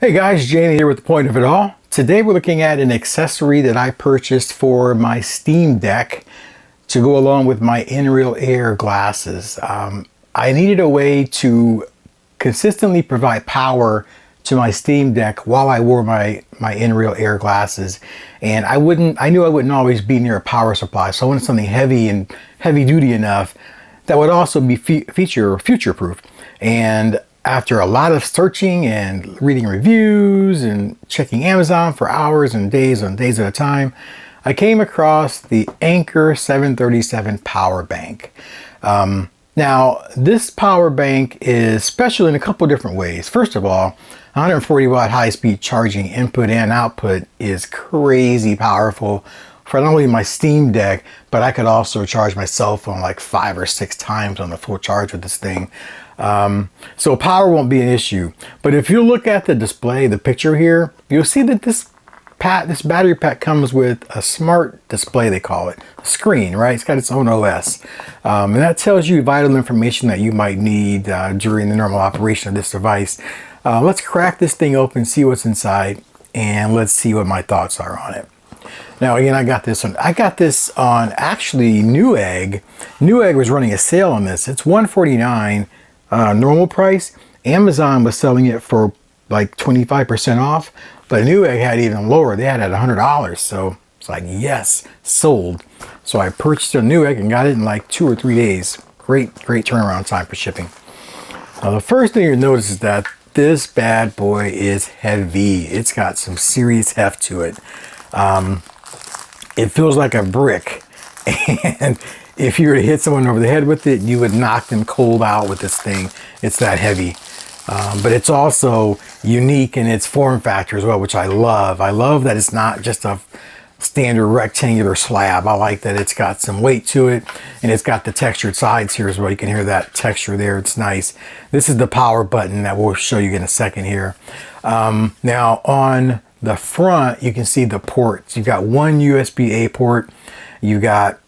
Hey guys, Jamie here with The Point of It All. Today we're looking at an accessory that I purchased for my Steam Deck to go along with my in-real air glasses. I needed a way to consistently provide power to my Steam Deck while I wore my in-real air glasses, and I knew I wouldn't always be near a power supply, so I wanted something heavy and heavy duty enough that would also be future-proof. And after a lot of searching and reading reviews and checking Amazon for hours and days on days at a time, I came across the Anker 737 power bank. Now, this power bank is special in a couple different ways. First of all, 140 watt high-speed charging input and output is crazy powerful for not only my Steam Deck, but I could also charge my cell phone like 5 or 6 times on the full charge with this thing. So power won't be an issue. But if you look at the display, the picture here, you'll see that this battery pack comes with a smart display, they call it, a screen, right? It's got its own OS. And that tells you vital information that you might need during the normal operation of this device. Let's crack this thing open, see what's inside, and let's see what my thoughts are on it. Now again, I got this on actually Newegg. Newegg was running a sale on this. It's $149 normal price. Amazon was selling it for like 25% off, but Newegg had even lower. They had it at $100. So it's like, yes, sold. So I purchased a Newegg and got it in like 2 or 3 days. Great turnaround time for shipping. Now the first thing you notice is that this bad boy is heavy. It's got some serious heft to it. It feels like a brick, and if you were to hit someone over the head with it, you would knock them cold out with this thing. It's that heavy. But it's also unique in its form factor as well, which I love. I love that it's not just a standard rectangular slab. I like that it's got some weight to it, and it's got the textured sides here as well. You can hear that texture there. It's nice. This is the power button that we'll show you in a second here. Now on the front, you can see the ports. You've got one USB-A port. You've got,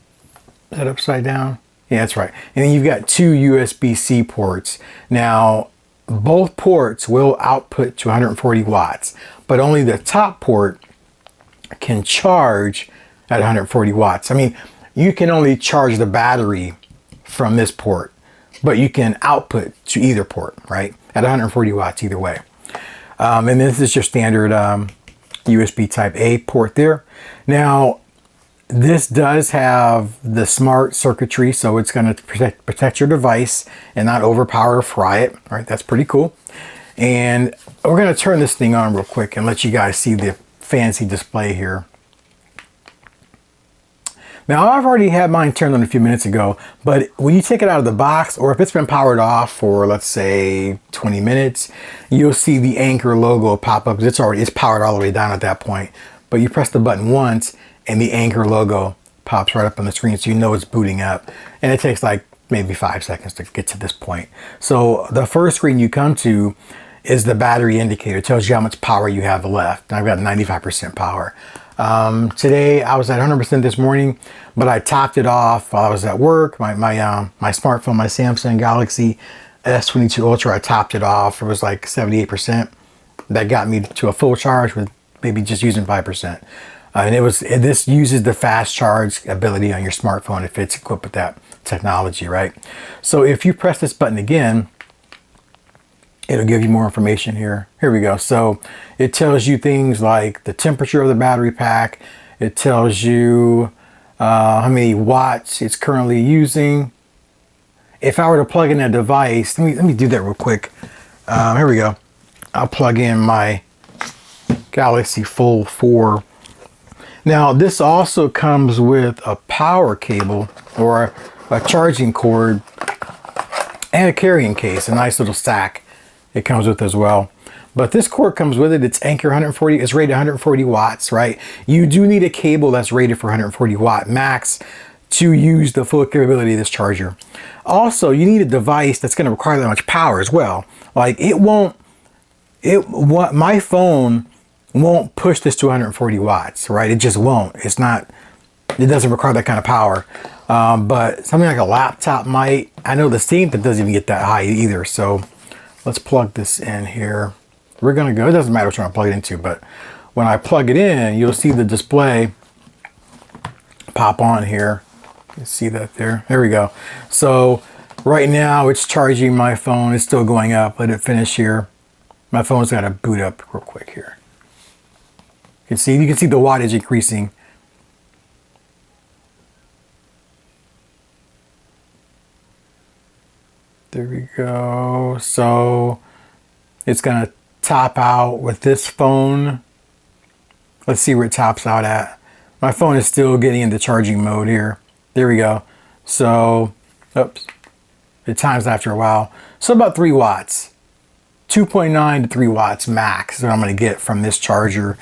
is that upside down? Yeah, that's right. And then you've got 2 USB-C ports. Now, both ports will output to 140 watts, but only the top port can charge at 140 watts. I mean, you can only charge the battery from this port, but you can output to either port, right? At 140 watts either way. And this is your standard USB type A port there. Now, this does have the smart circuitry, so it's going to protect your device and not overpower or fry it. All right, that's pretty cool. And we're going to turn this thing on real quick and let you guys see the fancy display here. Now, I've already had mine turned on a few minutes ago, but when you take it out of the box, or if it's been powered off for, let's say, 20 minutes, you'll see the Anker logo pop up. It's powered all the way down at that point. But you press the button once, and the Anker logo pops right up on the screen, so you know it's booting up. And it takes like maybe 5 seconds to get to this point. So the first screen you come to is the battery indicator. It tells you how much power you have left. And I've got 95% power. Today I was at 100% this morning, but I topped it off while I was at work. My smartphone, my Samsung Galaxy S22 Ultra, I topped it off. It was like 78%. That got me to a full charge with maybe just using 5%. And this uses the fast charge ability on your smartphone if it's equipped with that technology, right? So if you press this button again, it'll give you more information here. Here we go. So it tells you things like the temperature of the battery pack. It tells you how many watts it's currently using. If I were to plug in a device, let me do that real quick. Here we go. I'll plug in my Galaxy Fold 4. Now this also comes with a power cable or a charging cord and a carrying case, a nice little sack it comes with as well. But this cord comes with it. It's Anker 140. It's rated 140 watts, right? You do need a cable that's rated for 140 watt max to use the full capability of this charger. Also, you need a device that's going to require that much power as well. Like my phone won't push this to 140 watts, right? It just won't. It doesn't require that kind of power. But something like a laptop might. I know the Steam that doesn't even get that high either. So let's plug this in here. we're gonna go. It doesn't matter which one I plug it into, but when I plug it in, you'll see the display pop on here. You see that there? There we go. So right now it's charging my phone. It's still going up. Let it finish here. My phone's got to boot up real quick here. You can see the wattage increasing. There we go. So it's going to top out with this phone. Let's see where it tops out at. My phone is still getting into charging mode here. There we go. So, oops, it times after a while. So about 3 watts, 2.9 to 3 watts max that I'm going to get from this charger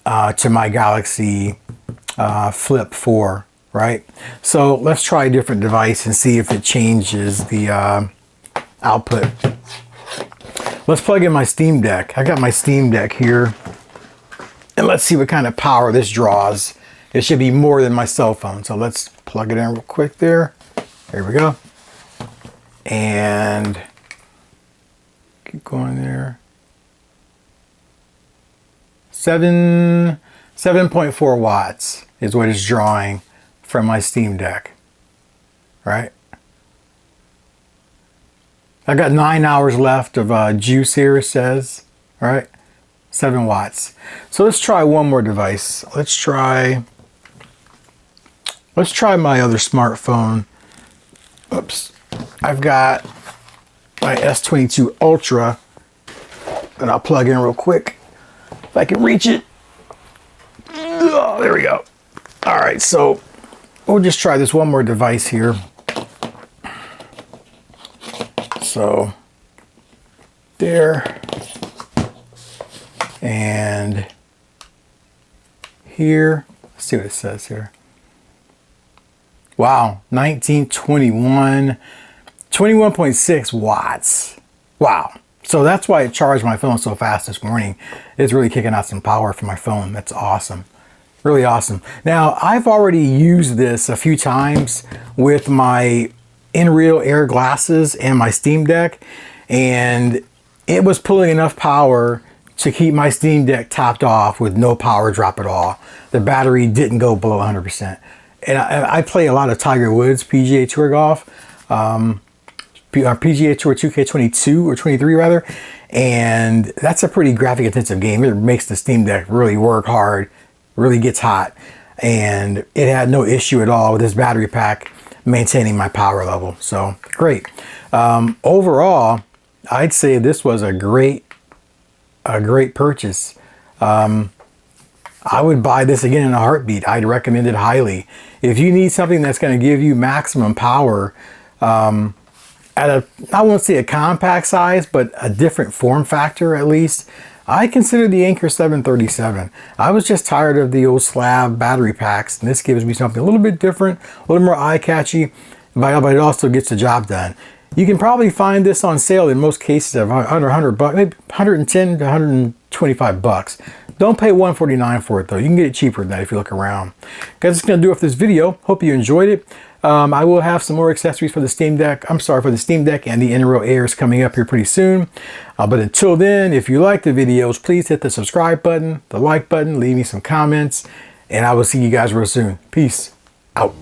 to my Galaxy Flip 4, right? So let's try a different device and see if it changes the output. Let's plug in my Steam Deck. I got my Steam Deck here, and let's see what kind of power this draws. It should be more than my cell phone. So let's plug it in real quick there. There we go. And keep going there. 7.4 watts is what it's drawing from my Steam Deck, right? I got 9 hours left of juice here, it says, right? 7 watts. So let's try one more device. Let's try my other smartphone. Oops. I've got my S22 Ultra, and I'll plug in real quick if I can reach it. Oh, there we go. All right, so we'll just try this one more device here. So there, and here, let's see what it says here. Wow, 21.6 watts. Wow. So that's why it charged my phone so fast this morning. It's really kicking out some power from my phone. That's awesome. Really awesome. Now, I've already used this a few times with my in-real air glasses and my Steam Deck, and it was pulling enough power to keep my Steam Deck topped off with no power drop at all. The battery didn't go below 100%. And I play a lot of Tiger Woods PGA Tour golf, PGA Tour 2K22 or 23 rather, and that's a pretty graphic intensive game. It makes the Steam Deck really work hard, really gets hot, and it had no issue at all with this battery pack maintaining my power level. So great. Overall, I'd say this was a great purchase. I would buy this again in a heartbeat. I'd recommend it highly. If you need something that's going to give you maximum power at a, I won't say a compact size, but a different form factor at least, I consider the Anker 737. I was just tired of the old slab battery packs, and this gives me something a little bit different, a little more eye-catchy, but it also gets the job done. You can probably find this on sale in most cases of under 100 bucks, maybe 110 to 125 bucks. Don't pay $149 for it though. You can get it cheaper than that if you look around. Guys, that's going to do it for this video. Hope you enjoyed it. I will have some more accessories for the Steam Deck. For the Steam Deck and the in-real Airs coming up here pretty soon. But until then, if you like the videos, please hit the subscribe button, the like button, leave me some comments, and I will see you guys real soon. Peace out.